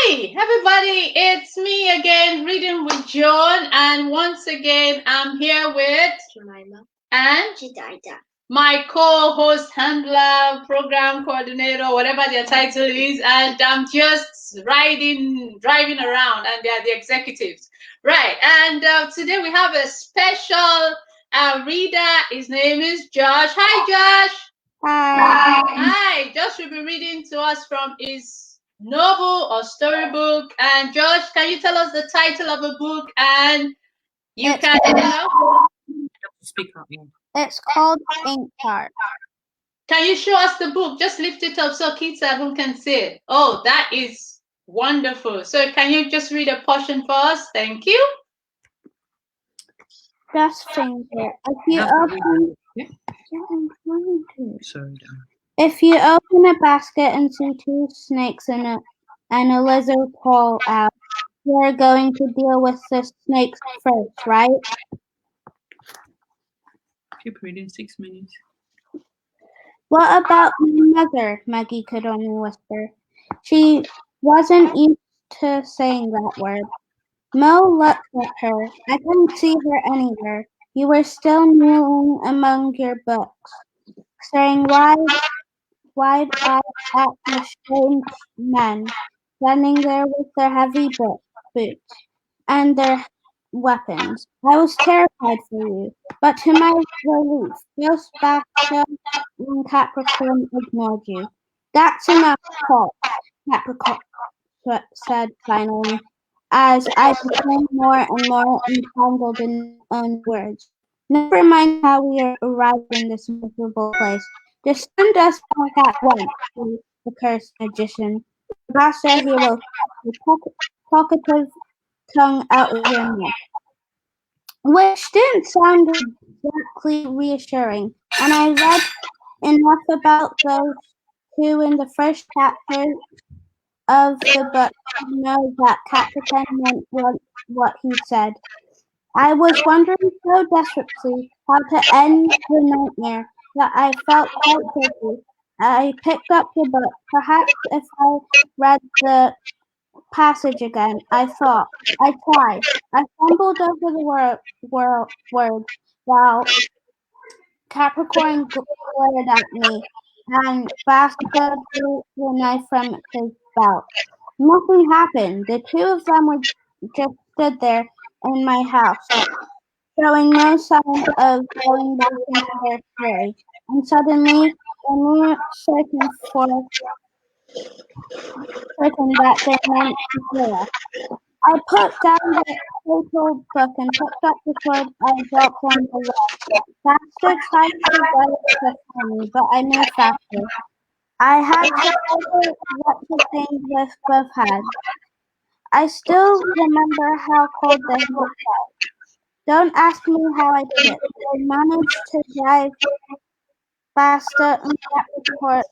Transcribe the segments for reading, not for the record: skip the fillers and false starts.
Hi, everybody. It's me again, reading with Joan. And once again, I'm here with and my co-host, handler, program coordinator, whatever their title is. And I'm just driving around, and they're the executives. Right. And today we have a special reader. His name is Josh. Hi, Josh. Hi. Hi, Josh will be reading to us from his novel or storybook. And Josh, can you tell us the title of the book? And you It's can, Speak up, yeah. It's called Ink Tart. can you show us the book? Just lift it up so kids at home can see it. Oh, that is wonderful. So can you just read a portion for us? Thank you. Just finger. Sorry, If you open a basket and see two snakes and a lizard crawl out, you're going to deal with the snakes first, right? keep reading 6 minutes. What about my mother? Maggie could only whisper. She wasn't used to saying that word. Mo looked at her. I couldn't see her anywhere. You were still kneeling among your books, staring wide-eyed at the strange men, standing there with their heavy boots and their weapons. I was terrified for you, but to my relief, both Bacchus and Capricorn ignored you. That's enough talk, Capricorn said finally, as I became more and more entangled in my own words. Never mind how we arrived in this miserable place. Just send us back at once, please, the cursed magician. The Basha hero, the talkative tongue out of your mouth. Which didn't sound exactly reassuring, and I read enough about those two in the first chapter of the book to know that Capricorn meant what he said. I was wondering so desperately how to end the nightmare that I felt quite guilty. I picked up the book. Perhaps if I read the passage again, I thought. I tried. I fumbled over the words while Capricorn glared at me, and Basca drew the knife from his belt. Nothing happened. The two of them were just stood there in my house, showing no sign of going back into their story. And suddenly, when we were certain that they meant to kill us, I put down the total book and picked up the sword I dropped on the wall. Faster tried to get it before me, but I moved faster. I had to over lots of things with both hands. I still remember how cold the heat was. Don't ask me how I did it. I managed to drive faster and Capricorn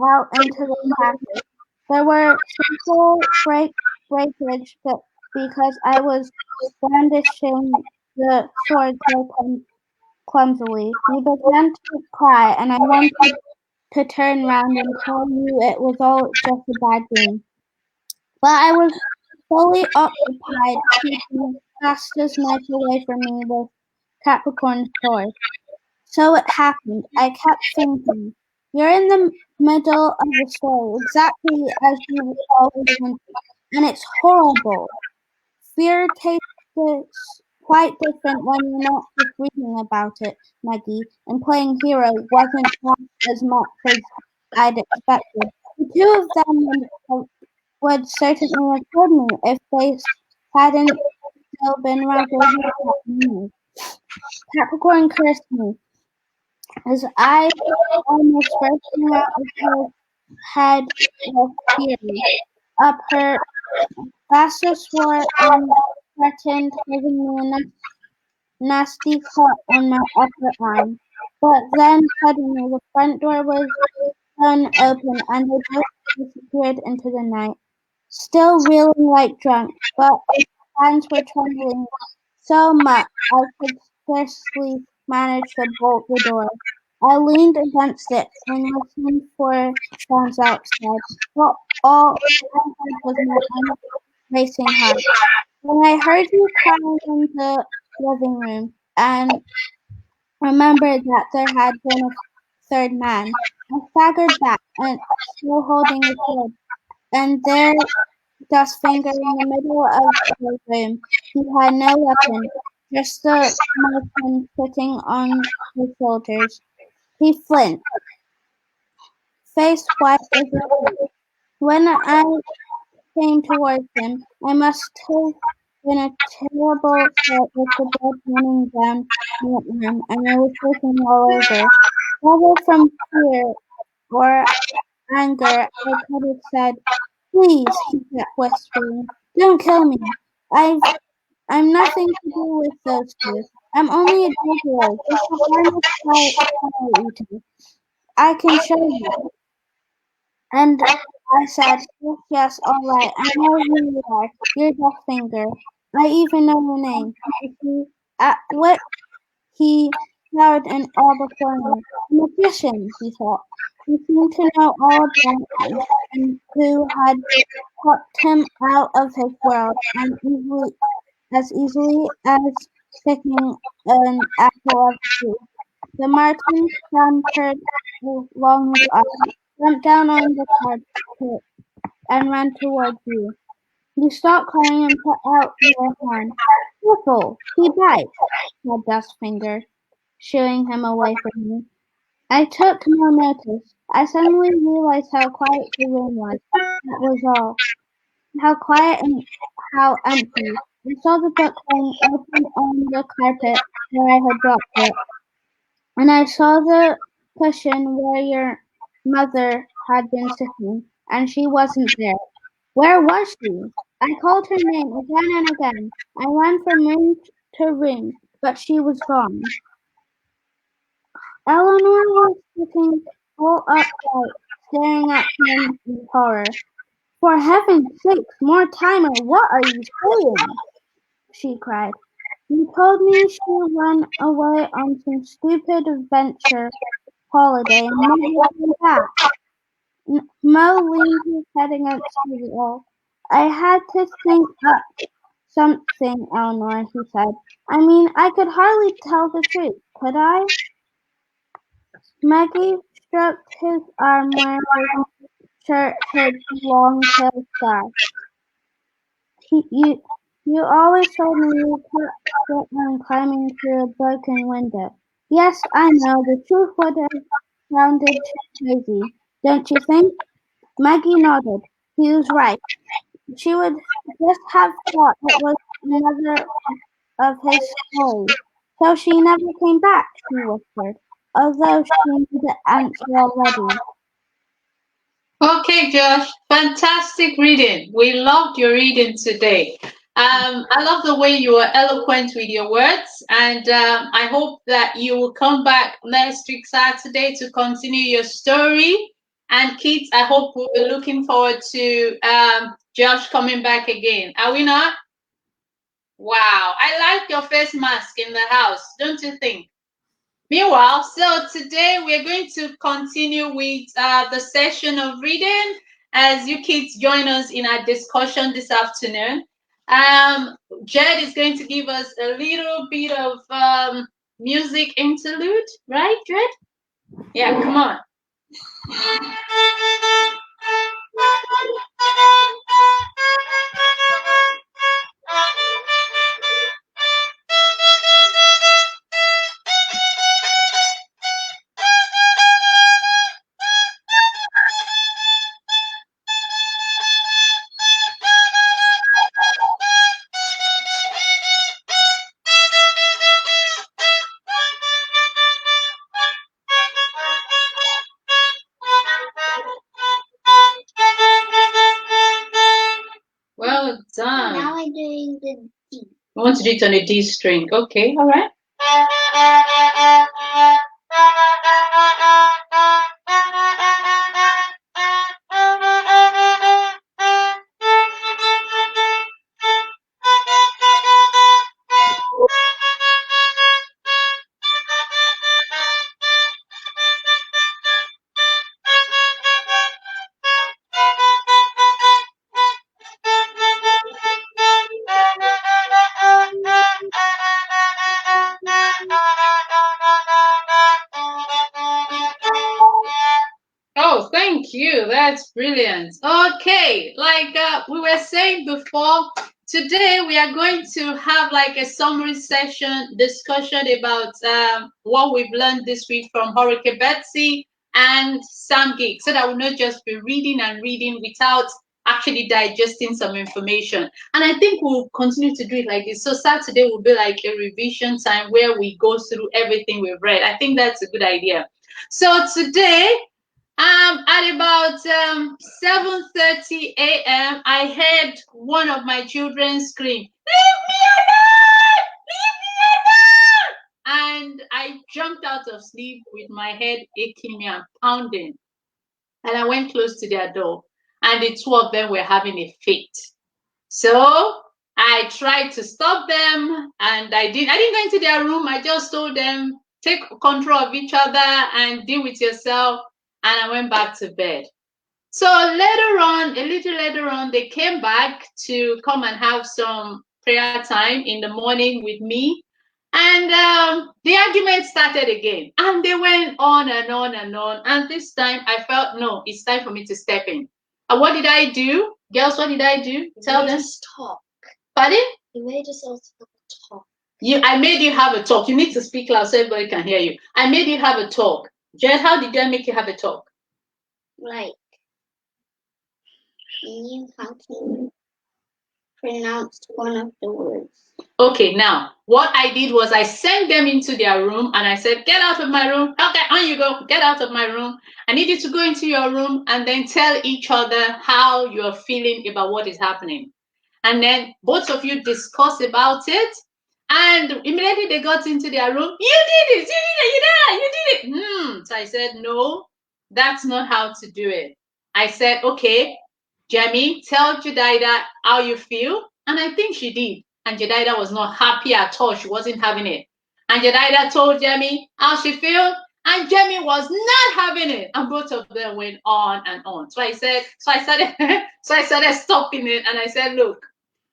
out into the passage. There were simple breakage because I was brandishing the sword so clumsily. You began to cry, and I wanted to turn round and tell you it was all just a bad dream. But I was fully occupied keeping Fasta's knife away from me with Capricorn's sword. So it happened. I kept thinking. You're in the middle of the story, exactly as you always wanted, and it's horrible. Fear tastes quite different when you're not just reading about it, Maggie, and playing hero wasn't half as much as I'd expected. The two of them would certainly have told me if they hadn't still been rather hard at me. Capricorn cursed me, his eyes almost bursting out of her head with fury. Up her Vasa swore and threatened giving me a nasty cut on my upper arm. But then suddenly the front door was thrown open and they both disappeared into the night, still reeling like drunk, but his hands were trembling so much I could scarcely manage to bolt the door. I leaned against it and listened for sounds outside, but all I heard was my own racing heart. When I heard you crying in the living room and remembered that there had been a third man, I staggered back and still holding the kid, and there Dustfinger in the middle of the room. He had no weapon, just the Martian sitting on his shoulders. He flinched, face white as a sheet. When I came towards him, I must have been a terrible sight with the blood running down my arm, and I was shaking all over. Whether from fear or anger, I could have said, "Please," he kept whispering, "don't kill me. I'm nothing to do with those two. I'm only a juggler, just a harmless fire eater. I can show you." And I said, "Yes, yes, all right. I know who you are. You're Dustfinger. I even know your name." You see, at what he towered in awe before me. A magician, he thought. He seemed to know all about him, and who had plucked him out of his world as easily as picking an apple of tree. The Martin scampered along his arm, jumped down on the carpet, and ran towards you. You stopped crying and put out your hand. "Careful, he bites," said Dustfinger, shooing him away from me. I took no notice. I suddenly realized how quiet the room was. That was all. How quiet and how empty. I saw the book lying open on the carpet where I had dropped it, and I saw the cushion where your mother had been sitting, and she wasn't there. Where was she? I called her name again and again. I ran from room to room, but she was gone. Eleanor was sitting all upright, staring at him in horror. "For heaven's sake, Mortimer, what are you saying?" she cried. "You told me she ran away on some stupid adventure holiday and never came back." Mo leaned his head against the wall. "I had to think up something, Eleanor," he said. "I mean, I could hardly tell the truth, could I?" Maggie stroked his arm where his shirt hid the long-tailed scar. He, you always told me you kept on climbing through a broken window. Yes, I know, the truth would have sounded crazy, don't you think? Maggie nodded. He was right. She would just have thought it was another of his stories. "So she never came back," she whispered, although she knew the answer already. Okay, Josh, fantastic reading. We loved your reading today. I love the way you were eloquent with your words, and I hope that you will come back next week, Saturday, to continue your story. And kids, I hope we'll be looking forward to Josh coming back again. Are we not? Wow, I like your face mask in the house, don't you think? Meanwhile, so today we're going to continue with the session of reading as you kids join us in our discussion this afternoon. Jed is going to give us a little bit of music interlude, right, Jed? Yeah, come on. Well done. Now I'm doing the D. I want to do it on a D string. Okay, all right. you. That's brilliant. Okay, like we were saying before, today we are going to have like a summary session discussion about what we've learned this week from Hurricane Betsey and Sam Geek, so that we'll not just be reading and reading without actually digesting some information. And I think we'll continue to do it like this. So Saturday will be like a revision time where we go through everything we've read. I think that's a good idea. So today, at about 7:30 a.m., I heard one of my children scream, "Leave me alone! Leave me alone!" And I jumped out of sleep with my head aching me and pounding. And I went close to their door, and the two of them were having a fit. So I tried to stop them, and I didn't go into their room. I just told them, take control of each other and deal with yourself. And I went back to bed. So later on, a little later on, they came back to come and have some prayer time in the morning with me. And the argument started again. And they went on and on and on. And this time I felt, no, it's time for me to step in. And what did I do? Girls, what did I do? Tell them. Talk. Pardon? You made us all talk. I made you have a talk. You need to speak loud so everybody can hear you. I made you have a talk. Jed, how did I make you have a talk? Like, you have to pronounce one of the words. Okay, now what I did was I sent them into their room and I said, get out of my room. Okay, on you go. Get out of my room. I need you to go into your room and then tell each other how you're feeling about what is happening. And then both of you discuss about it. And immediately they got into their room. You did it. You did it. You did it. So I said, no, that's not how to do it. I said, okay, Jamie, tell Jedidah how you feel. And I think she did. And Jedidah was not happy at all. She wasn't having it. And Jedidah told Jamie how she felt. And Jamie was not having it. And both of them went on and on. So I started stopping it. And I said, look,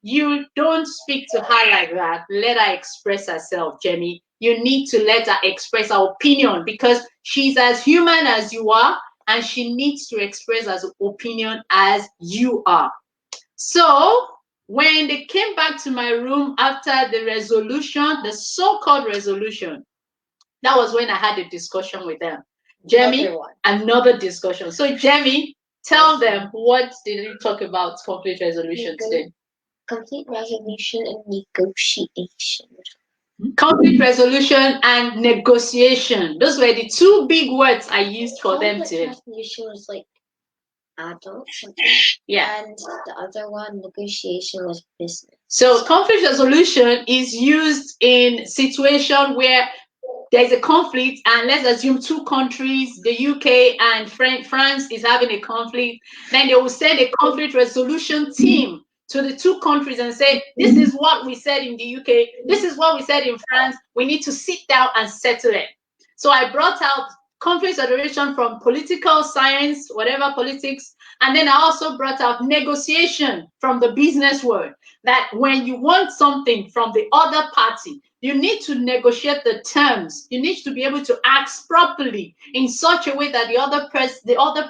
you don't speak to her like that. Let her express herself, Jamie. You need to let her express her opinion because she's as human as you are, and she needs to express her opinion as you are. So when they came back to my room after the resolution, the so-called resolution, that was when I had a discussion with them. Jamie, another discussion. So Jamie, tell them, what did we talk about conflict resolution today? Complete resolution and negotiation. Conflict resolution and negotiation. Those were the two big words I used for them today. Conflict resolution was like adult. Yeah. And the other one, negotiation, was business. So conflict resolution is used in situation where there's a conflict, and let's assume two countries, the UK and France, is having a conflict. Then they will send a conflict resolution team to the two countries and say, this is what we said in the UK, this is what we said in France, we need to sit down and settle it. So I brought out conflict resolution from political science, whatever politics, and then I also brought out negotiation from the business world, that when you want something from the other party, you need to negotiate the terms. You need to be able to ask properly in such a way that the other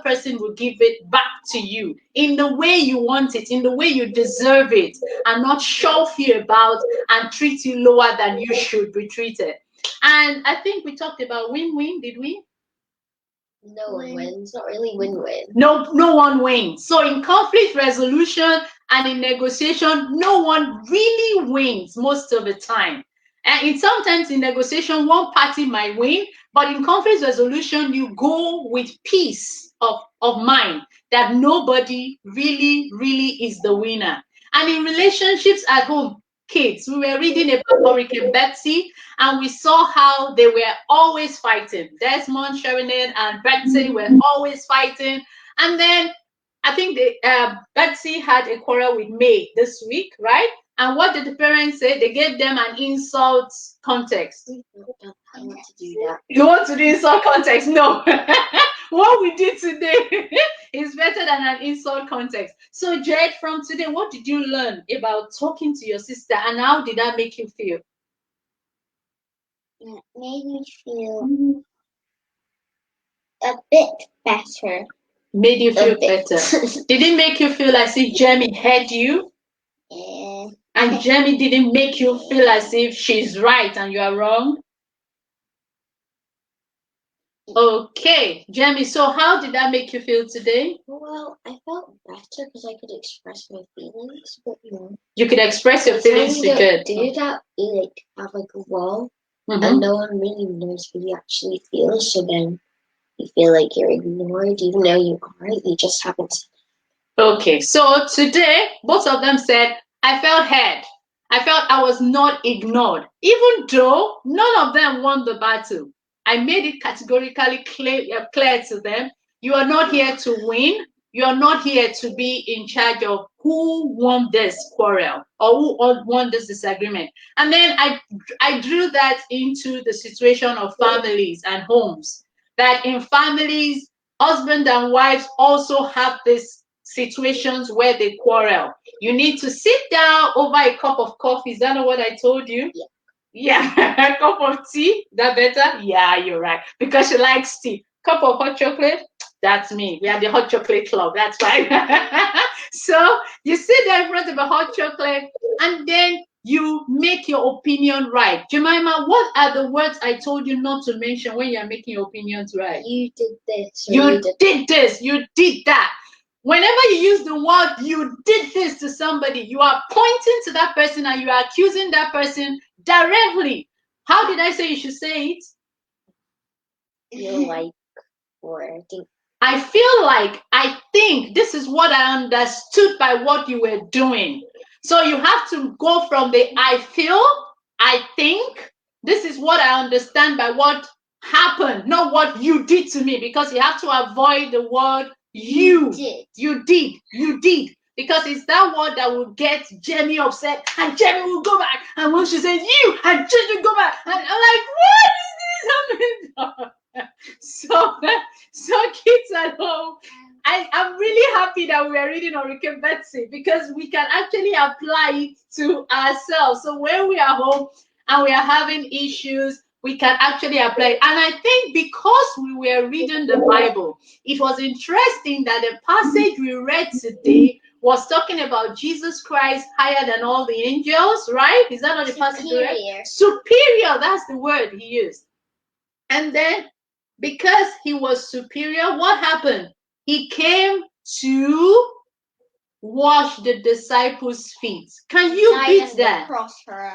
person will give it back to you in the way you want it, in the way you deserve it, and not shove you about and treat you lower than you should be treated. And I think we talked about win-win, did we? No one wins. Not really win-win. No one wins. So in conflict resolution and in negotiation, no one really wins most of the time. And sometimes in negotiation, one party might win, but in conflict resolution, you go with peace of mind that nobody really is the winner. And in relationships at home, kids, we were reading about Hurricane Betsey, and we saw how they were always fighting. Desmond, Sheridan, and Betsey were always fighting. And then I think Betsey had a quarrel with May this week, right? And what did the parents say? They gave them an insult context. I want to do that. You want to do insult context? No. What we did today is better than an insult context. So, Jed, from today, what did you learn about talking to your sister, and how did that make you feel? It made me feel a bit better. Made you feel better. Did it make you feel as if Jamie heard you? Yeah. And Jamie didn't make you feel as if she's right and you are wrong? Okay, Jamie, so how did that make you feel today? Well, I felt better because I could express my feelings a bit more. You could express your feelings to good. Do that, you like have like a wall, Mhm. and no one really knows what you actually feel. So then you feel like you're ignored, even though you aren't. You just haven't. Okay, so today both of them said, I felt heard. I felt I was not ignored, even though none of them won the battle. I made it categorically clear to them. You are not here to win. You are not here to be in charge of who won this quarrel or who won this disagreement. And then I drew that into the situation of families and homes. That in families, husband and wives also have this situations where they quarrel. You need to sit down over a cup of coffee. Is that not what I told you? Yeah. A cup of tea. That better? Yeah, you're right. Because she likes tea. Cup of hot chocolate. That's me. We are the hot chocolate club. That's fine. So you sit there in front of a hot chocolate and then you make your opinion right. Jemima, what are the words I told you not to mention when you're making your opinions right? You did this. You did this. You did that. Whenever you use the word you did this to somebody, you are pointing to that person and you are accusing that person directly. How did I say you should say it? You like, or I think. I feel like, I think this is what I understood by what you were doing. So you have to go from the I feel, I think, this is what I understand by what happened, not what you did to me, because you have to avoid the word you did, because it's that word that will get Jenny upset, and Jenny will go back, and when she says you, and Jenny will go back, and I'm like, what is this happening? So kids at home, I'm really happy that we are reading Hurricane Betsey, because we can actually apply it to ourselves. So when we are home and we are having issues, we can actually apply it. And I think because we were reading the Bible, it was interesting that the passage we read today was talking about Jesus Christ higher than all the angels, right? Is that not the passage we read? Superior, that's the word he used. And then because he was superior, what happened? He came to wash the disciples' feet. Can you beat that?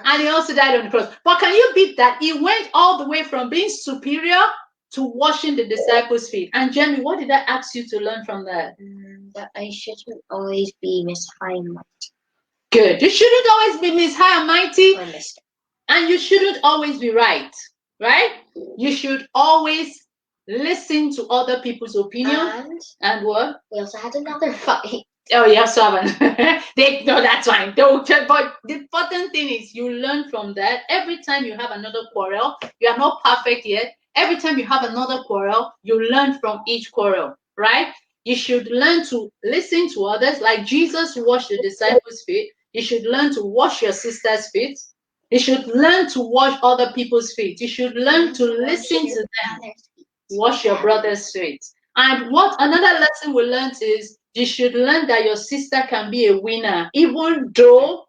And he also died on the cross. But can you beat that? He went all the way from being superior to washing the disciples' feet. And Jamie, what did I ask you to learn from that? That I shouldn't always be Miss High and Mighty. Good. You shouldn't always be Miss High and Mighty. Or Mr. And you shouldn't always be right. Right? You should always listen to other people's opinion. And what? We also had another fight. Oh, you also have no, that's fine. But the important thing is you learn from that. Every time you have another quarrel, you are not perfect yet. Every time you have another quarrel, you learn from each quarrel, right? You should learn to listen to others, like Jesus washed the disciples' feet. You should learn to wash your sister's feet. You should learn to wash other people's feet. You should learn to listen to them. Wash your brother's feet. And what another lesson we learned is you should learn that your sister can be a winner, even though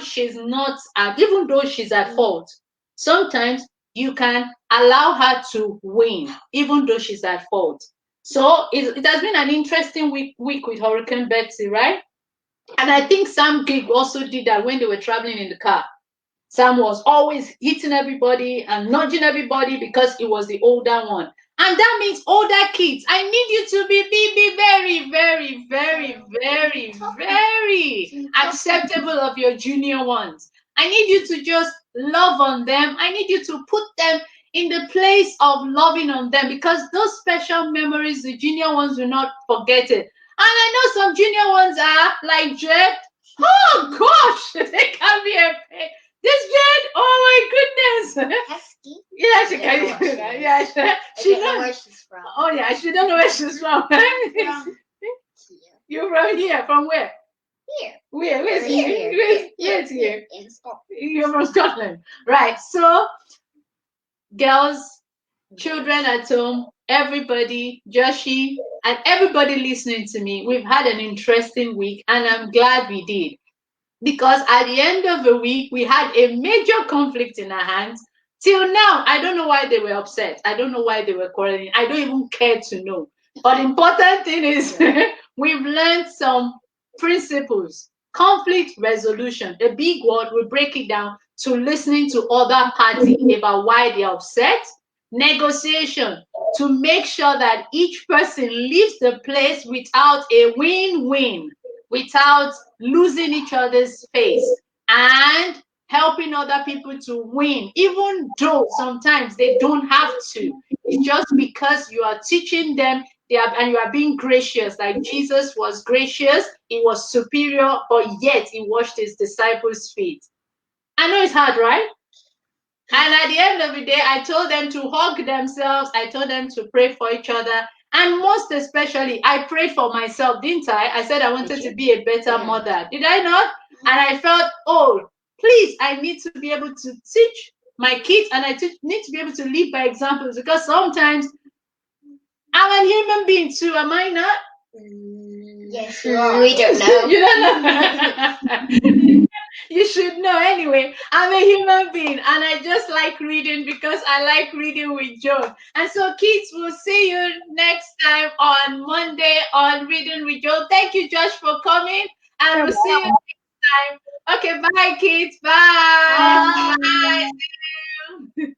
she's not even though she's at fault. Sometimes you can allow her to win, even though she's at fault. So it has been an interesting week with Hurricane Betsey, right? And I think Sam Geek also did that when they were traveling in the car. Sam was always hitting everybody and nudging everybody because he was the older one. And that means older kids, I need you to be very, very, very, very, very acceptable of your junior ones. I need you to just love on them. I need you to put them in the place of loving on them, because those special memories, the junior ones will not forget it. And I know some junior ones are like Jed. Oh gosh, they can be a pain. This Jed, oh my goodness. Pesky. Yeah, she can do that. Yeah, she don't know where she's from. Oh yeah, she don't know where she's from. You're from here. From where? Here. Where's here? Yes, here. In Scotland. You're from Scotland. Right. So girls, children at home, everybody, Joshi, and everybody listening to me. We've had an interesting week, and I'm glad we did. Because at the end of the week, we had a major conflict in our hands. Till now, I don't know why they were upset. I don't know why they were quarreling. I don't even care to know. But the important thing is we've learned some principles. Conflict resolution, a big word, we break it down to listening to other party about why they're upset. Negotiation, to make sure that each person leaves the place without a win-win, without losing each other's face, and helping other people to win, even though sometimes they don't have to. It's just because you are teaching them, and you are being gracious, like Jesus was gracious, he was superior, but yet he washed his disciples' feet. I know it's hard, right? And at the end of the day, I told them to hug themselves. I told them to pray for each other. And most especially, I prayed for myself, didn't I? I said I wanted to be a better mother. Did I not? And I felt, oh, please, I need to be able to teach my kids, and need to be able to lead by examples, because sometimes I'm a human being too, am I not? Yes, you are. We don't know. You don't know. You should know anyway. I'm a human being, and I just like reading because I like reading with Joan. And so, kids, we'll see you next time on Monday on Reading with Joan. Thank you, Josh, for coming, and we'll see you next time. Okay, bye, kids. Bye. Bye. See you.